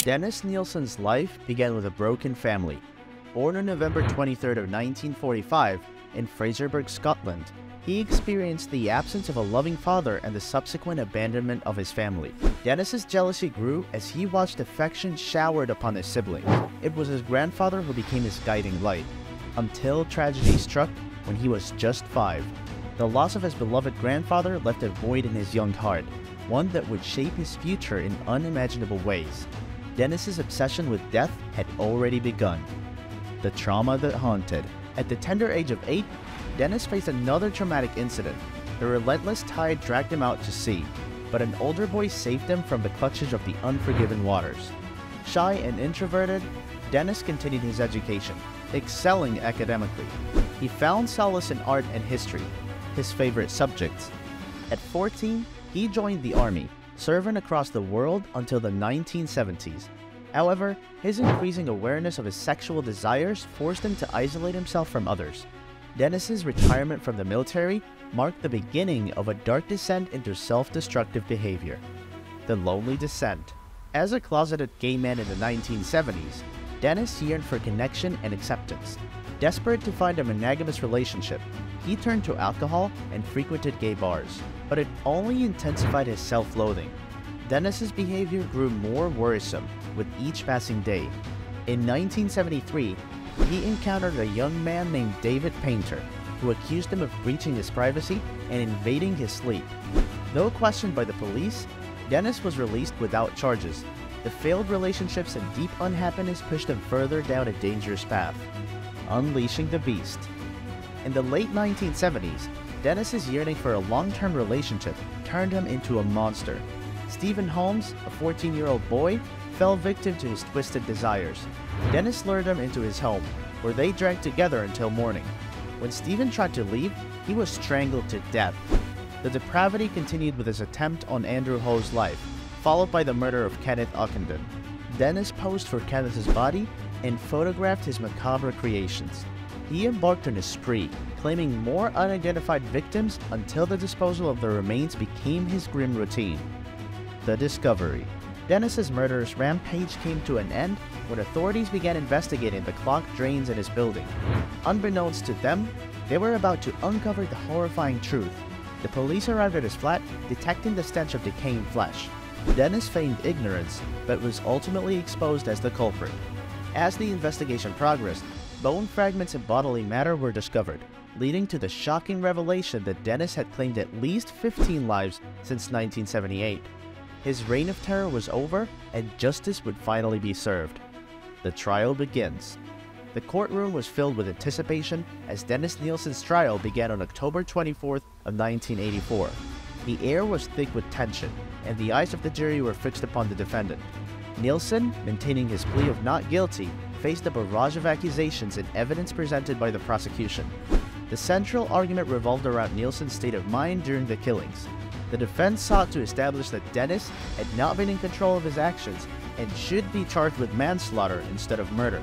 Dennis Nielsen's life began with a broken family. Born on November 23rd of 1945 in Fraserburgh, Scotland, he experienced the absence of a loving father and the subsequent abandonment of his family. Dennis's jealousy grew as he watched affection showered upon his siblings. It was his grandfather who became his guiding light, until tragedy struck when he was just 5. The loss of his beloved grandfather left a void in his young heart, one that would shape his future in unimaginable ways. Dennis's obsession with death had already begun. The trauma that haunted. At the tender age of 8, Dennis faced another traumatic incident. The relentless tide dragged him out to sea, but an older boy saved him from the clutches of the unforgiven waters. Shy and introverted, Dennis continued his education, excelling academically. He found solace in art and history, his favorite subjects. At 14, he joined the army, serving across the world until the 1970s. However, his increasing awareness of his sexual desires forced him to isolate himself from others. Dennis's retirement from the military marked the beginning of a dark descent into self-destructive behavior. The lonely descent. As a closeted gay man in the 1970s, Dennis yearned for connection and acceptance. Desperate to find a monogamous relationship, he turned to alcohol and frequented gay bars, but it only intensified his self-loathing. Dennis's behavior grew more worrisome with each passing day. In 1973, he encountered a young man named David Painter, who accused him of breaching his privacy and invading his sleep. Though questioned by the police, Dennis was released without charges. The failed relationships and deep unhappiness pushed him further down a dangerous path, unleashing the beast. In the late 1970s, Dennis's yearning for a long-term relationship turned him into a monster. Stephen Holmes, a 14-year-old boy, fell victim to his twisted desires. Dennis lured him into his home, where they drank together until morning. When Stephen tried to leave, he was strangled to death. The depravity continued with his attempt on Andrew Ho's life, followed by the murder of Kenneth Ockenden. Dennis posed for Kenneth's body and photographed his macabre creations. He embarked on a spree, claiming more unidentified victims until the disposal of the remains became his grim routine. The discovery. Dennis's murderous rampage came to an end when authorities began investigating the clogged drains in his building. Unbeknownst to them, they were about to uncover the horrifying truth. The police arrived at his flat, detecting the stench of decaying flesh. Dennis feigned ignorance, but was ultimately exposed as the culprit. As the investigation progressed, bone fragments and bodily matter were discovered, leading to the shocking revelation that Dennis had claimed at least 15 lives since 1978. His reign of terror was over, and justice would finally be served. The trial begins. The courtroom was filled with anticipation as Dennis Nielsen's trial began on October 24th of 1984. The air was thick with tension, and the eyes of the jury were fixed upon the defendant. Nielsen, maintaining his plea of not guilty, faced a barrage of accusations and evidence presented by the prosecution. The central argument revolved around Nielsen's state of mind during the killings. The defense sought to establish that Dennis had not been in control of his actions and should be charged with manslaughter instead of murder.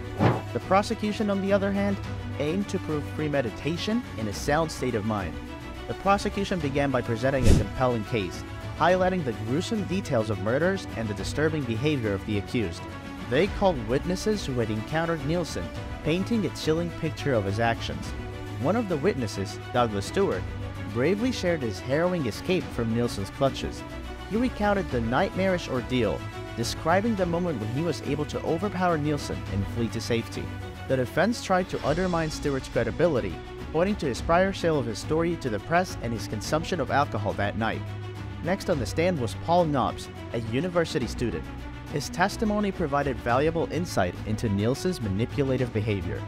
The prosecution, on the other hand, aimed to prove premeditation and a sound state of mind. The prosecution began by presenting a compelling case, highlighting the gruesome details of murders and the disturbing behavior of the accused. They called witnesses who had encountered Nielsen, painting a chilling picture of his actions. One of the witnesses, Douglas Stewart, bravely shared his harrowing escape from Nielsen's clutches. He recounted the nightmarish ordeal, describing the moment when he was able to overpower Nielsen and flee to safety. The defense tried to undermine Stewart's credibility, pointing to his prior sale of his story to the press and his consumption of alcohol that night. Next on the stand was Paul Nobbs, a university student. His testimony provided valuable insight into Nielsen's manipulative behavior.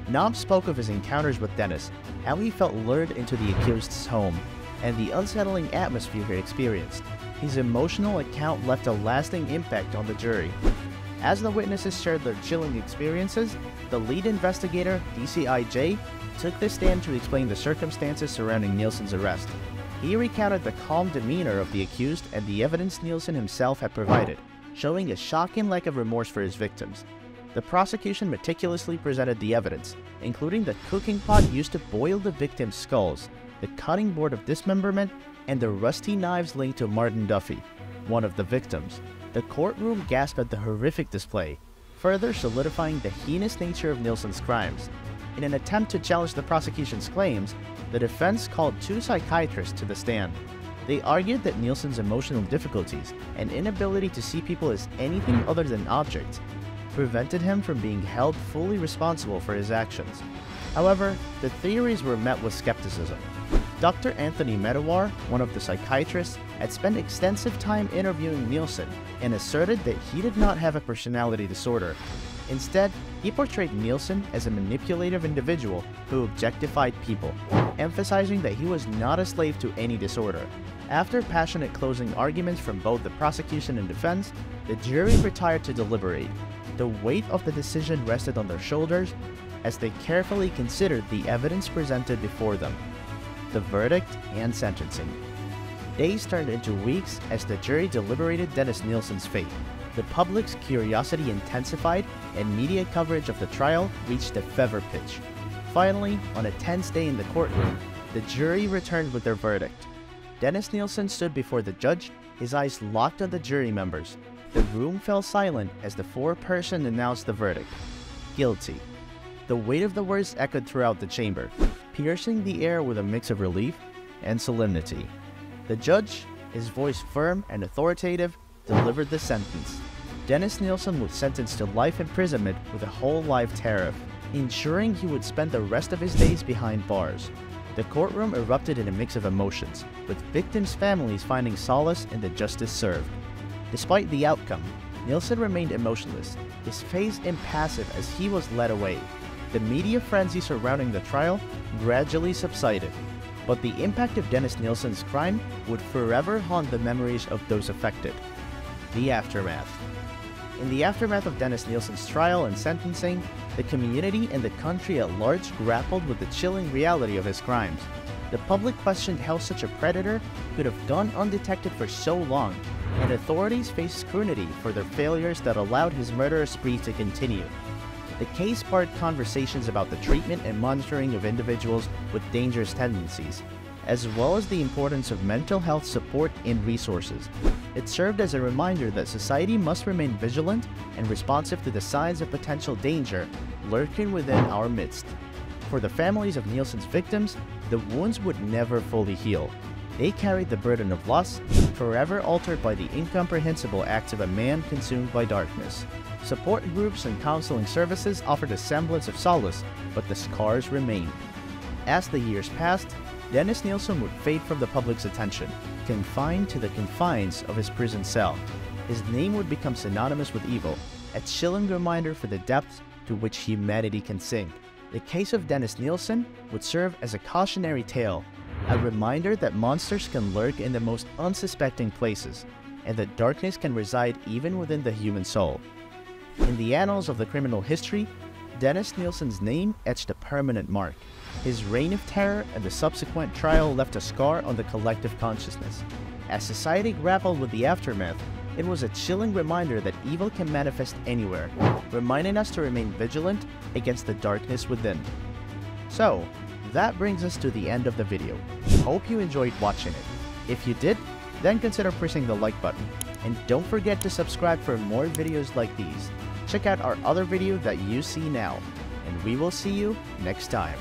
Nobbs spoke of his encounters with Dennis, how he felt lured into the accused's home, and the unsettling atmosphere he experienced. His emotional account left a lasting impact on the jury. As the witnesses shared their chilling experiences, the lead investigator, DCIJ, took the stand to explain the circumstances surrounding Nielsen's arrest. He recounted the calm demeanor of the accused and the evidence Nielsen himself had provided, showing a shocking lack of remorse for his victims. The prosecution meticulously presented the evidence, including the cooking pot used to boil the victims' skulls, the cutting board of dismemberment, and the rusty knives linked to Martin Duffy, one of the victims. The courtroom gasped at the horrific display, further solidifying the heinous nature of Nielsen's crimes. In an attempt to challenge the prosecution's claims, the defense called 2 psychiatrists to the stand. They argued that Nielsen's emotional difficulties and inability to see people as anything other than objects prevented him from being held fully responsible for his actions. However, the theories were met with skepticism. Dr. Anthony Medawar, one of the psychiatrists, had spent extensive time interviewing Nielsen and asserted that he did not have a personality disorder. Instead, he portrayed Nielsen as a manipulative individual who objectified people, emphasizing that he was not a slave to any disorder. After passionate closing arguments from both the prosecution and defense, the jury retired to deliberate. The weight of the decision rested on their shoulders as they carefully considered the evidence presented before them. The verdict and sentencing. Days turned into weeks as the jury deliberated Dennis Nielsen's fate. The public's curiosity intensified and media coverage of the trial reached a fever pitch. Finally, on a tense day in the courtroom, the jury returned with their verdict. Dennis Nielsen stood before the judge, his eyes locked on the jury members. The room fell silent as the foreperson announced the verdict. Guilty. The weight of the words echoed throughout the chamber, piercing the air with a mix of relief and solemnity. The judge, his voice firm and authoritative, delivered the sentence. Dennis Nielsen was sentenced to life imprisonment with a whole life tariff, ensuring he would spend the rest of his days behind bars. The courtroom erupted in a mix of emotions, with victims' families finding solace in the justice served. Despite the outcome, Nielsen remained emotionless, his face impassive as he was led away. The media frenzy surrounding the trial gradually subsided, but the impact of Dennis Nielsen's crime would forever haunt the memories of those affected. The aftermath. In the aftermath of Dennis Nielsen's trial and sentencing, the community and the country at large grappled with the chilling reality of his crimes. The public questioned how such a predator could have gone undetected for so long, and authorities faced scrutiny for their failures that allowed his murderous spree to continue. The case sparked conversations about the treatment and monitoring of individuals with dangerous tendencies, as well as the importance of mental health support and resources. It served as a reminder that society must remain vigilant and responsive to the signs of potential danger lurking within our midst. For the families of Nielsen's victims, the wounds would never fully heal. They carried the burden of loss, forever altered by the incomprehensible acts of a man consumed by darkness. Support groups and counseling services offered a semblance of solace, but the scars remained. As the years passed, Dennis Nielsen would fade from the public's attention, confined to the confines of his prison cell. His name would become synonymous with evil, a chilling reminder for the depths to which humanity can sink. The case of Dennis Nielsen would serve as a cautionary tale, a reminder that monsters can lurk in the most unsuspecting places, and that darkness can reside even within the human soul. In the annals of the criminal history, Dennis Nielsen's name etched a permanent mark. His reign of terror and the subsequent trial left a scar on the collective consciousness. As society grappled with the aftermath, it was a chilling reminder that evil can manifest anywhere, reminding us to remain vigilant against the darkness within. So, that brings us to the end of the video. Hope you enjoyed watching it. If you did, then consider pressing the like button. And don't forget to subscribe for more videos like these. Check out our other video that you see now. And we will see you next time.